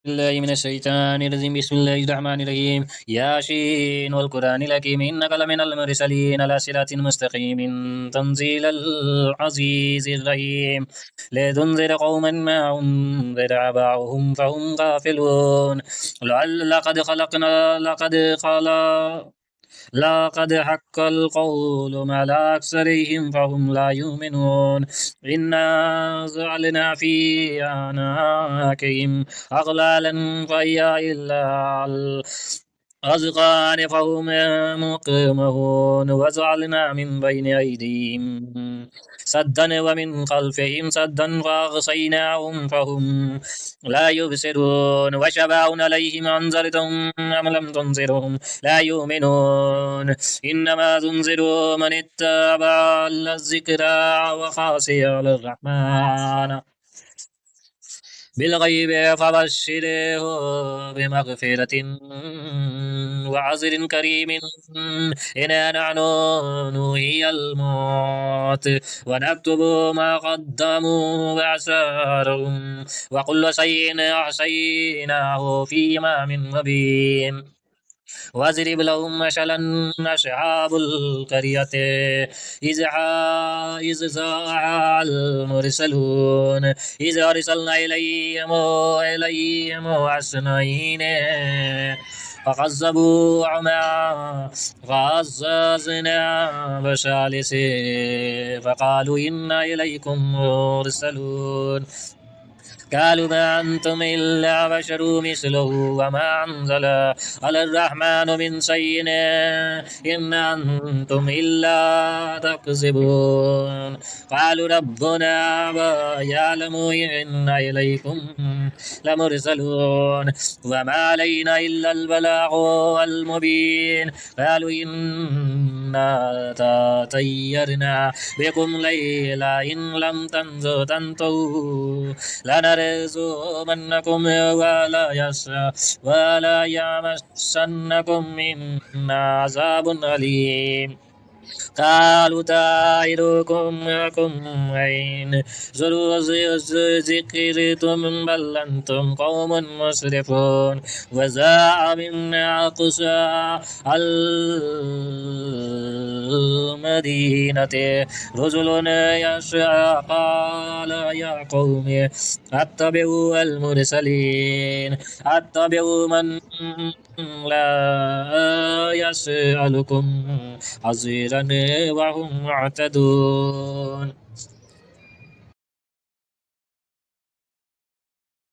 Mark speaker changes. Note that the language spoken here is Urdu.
Speaker 1: الله من الشيطان الرجيم. بسم الله الرحمن الرحيم. ياسين والقرآن الحكيم إنك لمن المرسلين على صراط مستقيم تنزيل العزيز الرحيم. لتنذر قوما ما أنذر آباؤهم فهم غافلون. لقد خلقنا لقد حق القول على أكثرهم فهم لا يؤمنون. إنا جعلنا في أعناقهم أغلالا فهي إلا الأذقان فهم مقمحون. وجعلنا من بين أيديهم سدا ومن خلفهم سدا فأغشيناهم فهم لا يبصرون. وشفعنا عليهم أنذرتهم أم لم تنذرهم لا يؤمنون. إنما تنذر من اتبع الذكرى وخشي الرحمن بالغيب فبشره بمغفرة وعذر كريم. إنا نحن نحيي الموت ونكتب ما قدموا وآثارهم وكل شيء أحصيناه في إمام مبين. واضرب لهم مثلا أصحاب القرية إذ جاء المرسلون إذ أرسلنا إليهم أثنين فكذبوهما فعززنا بثالث فقالوا إنا إليكم مرسلون. قالوا ما أنتم إلا بشر مثله وما أنزل على الرحمن من شيء إن أنتم إلا تكذبون. قالوا ربنا يعلم إنا إليكم لمرسلون وما علينا إلا البلاغ المبين. قالوا إنا تطيرنا بكم ليلا إن لم تنتهوا لنرجمنكم ولا يمسنكم منا عذاب أليم. قالوا طائركم معكم أين ذكرتم بل أنتم قوم مسرفون. وجاء من أقصى المدينة رجل يسعى قال يا قوم اتبعوا المرسلين اتبعوا من لا يسألكم حزيرا وهم معتدون.